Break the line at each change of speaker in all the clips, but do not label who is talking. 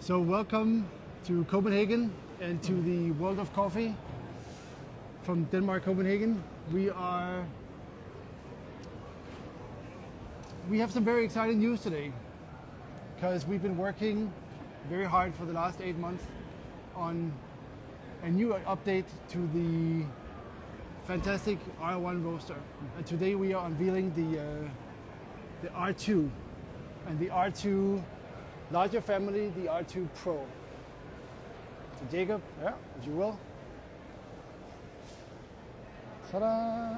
So welcome to Copenhagen and to the world of coffee from Denmark, Copenhagen. We have some very exciting news today because we've been working very hard for the last 8 months on a new update to the fantastic R1 roaster. And today we are unveiling the R2 and the R2 larger family, the R2 Pro. So Jacob, if you will. Ta-da!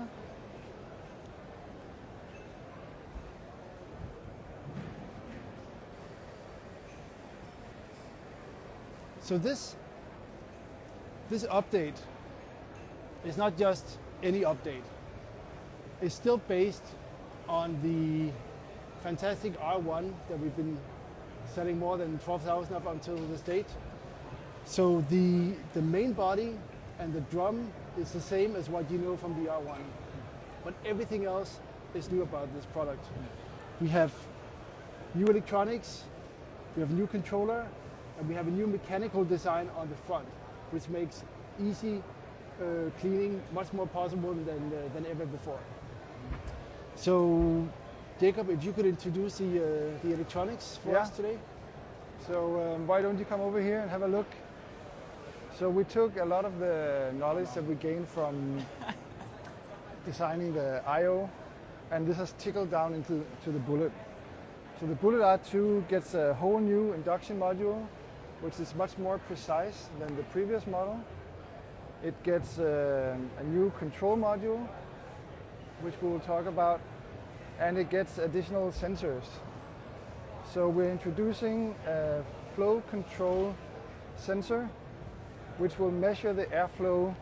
So this update is not just any update. It's still based on the fantastic R1 that we've been selling more than 12,000 up until this date. So the main body and the drum is the same as what you know from the R1, but everything else is new about this product. We have new electronics, we have a new controller, and we have a new mechanical design on the front, which makes easy cleaning much more possible than ever before. So Jacob, if you could introduce the electronics for us today.
So why don't you come over here and have a look? So we took a lot of the knowledge that we gained from designing the I/O, and this has trickled down into the Bullet. So the Bullet R2 gets a whole new induction module, which is much more precise than the previous model. It gets a new control module, which we will talk about, and it gets additional sensors. So we're introducing a flow control sensor, which will measure the airflow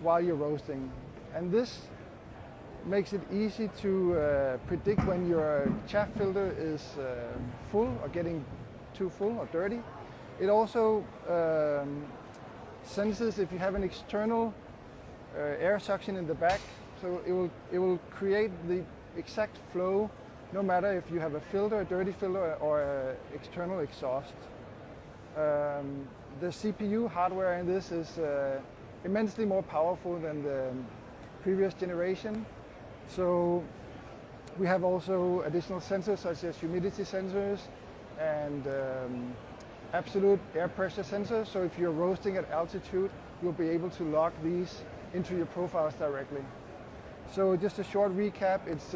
while you're roasting. And this makes it easy to predict when your chaff filter is full or getting too full or dirty. It also senses if you have an external air suction in the back, so it will create the exact flow no matter if you have a filter, a dirty filter, or external exhaust. The CPU hardware in this is immensely more powerful than the previous generation. So we have also additional sensors such as humidity sensors and absolute air pressure sensors. So if you're roasting at altitude, you'll be able to log these into your profiles directly. So just a short recap, it's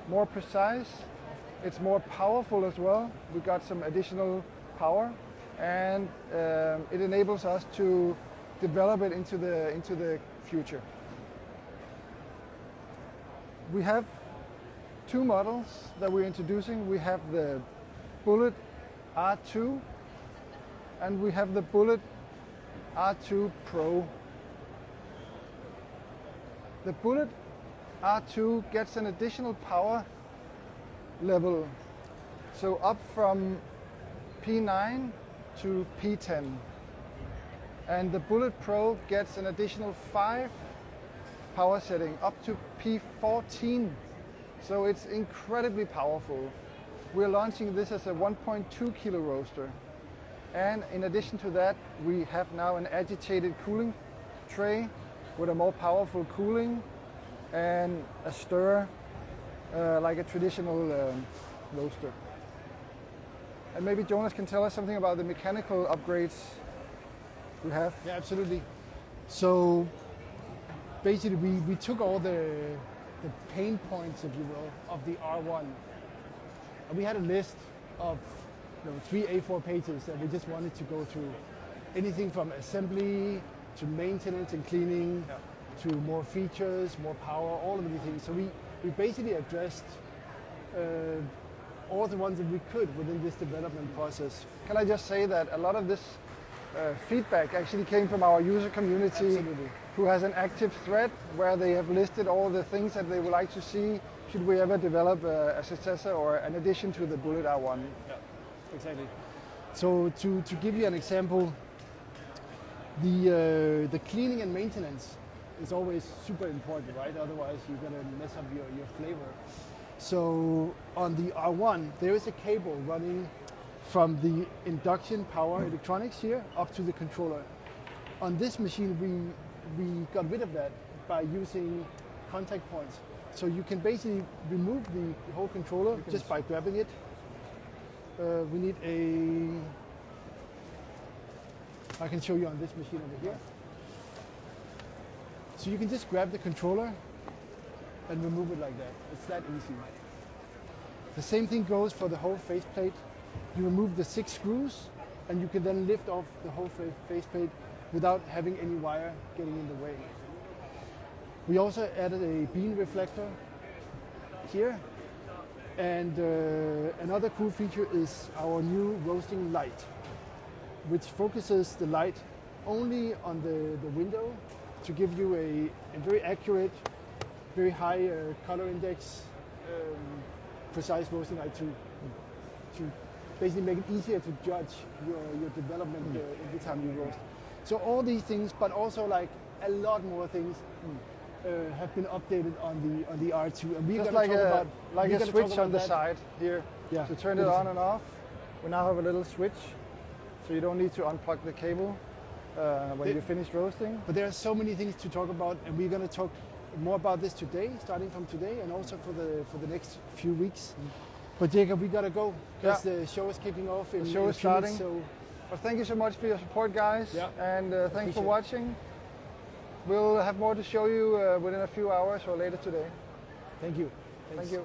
more precise, it's more powerful as well. We got some additional power, and it enables us to develop it into the future. We have two models that we're introducing. We have the Bullet R2 and we have the Bullet R2 Pro. The Bullet R2 gets an additional power level, so up from P9 to P10. And the Bullet Pro gets an additional 5 power setting up to P14. So it's incredibly powerful. We're launching this as a 1.2 kilo roaster. And in addition to that, we have now an agitated cooling tray with a more powerful cooling and a stir like a traditional roaster. And maybe Jonas can tell us something about the mechanical upgrades we have.
Yeah, absolutely. So basically we took all the pain points, if you will, of the R1. And we had a list of 3 A4 pages that we just wanted to go through. Anything from assembly to maintenance and cleaning, to more features, more power, all of these things. So we basically addressed all the ones that we could within this development process.
Can I just say that a lot of this feedback actually came from our user community.
Absolutely.
Who has an active thread where they have listed all the things that they would like to see should we ever develop a successor or an addition to the Bullet R1.
Yeah, exactly. So to give you an example, the cleaning and maintenance is always super important, right? Otherwise you're gonna mess up your flavor. So on the R1, there is a cable running from the induction power electronics here up to the controller. On this machine, we got rid of that by using contact points. So you can basically remove the whole controller just by grabbing it. We need I can show you on this machine over here. So you can just grab the controller and remove it like that. It's that easy. The same thing goes for the whole faceplate. You remove the 6 screws and you can then lift off the whole faceplate without having any wire getting in the way. We also added a beam reflector here. And another cool feature is our new roasting light, which focuses the light only on the window to give you a very accurate, very high color index, precise roasting light to basically make it easier to judge your development every time you roast. So all these things, but also like a lot more things have been updated on the R2, and we're
Just
going to talk about
a switch on the side here to turn it on and off. We now have a little switch, so you don't need to unplug the cable when you finish roasting.
But there are so many things to talk about, and we're going to talk more about this today, starting from today, and also for the next few weeks. But Jacob, we gotta go because the show is kicking off.
The show is starting.
So,
well, thank you so much for your support, guys, and thanks for watching. We'll have more to show you within a few hours or later today.
Thank you.
Thank you.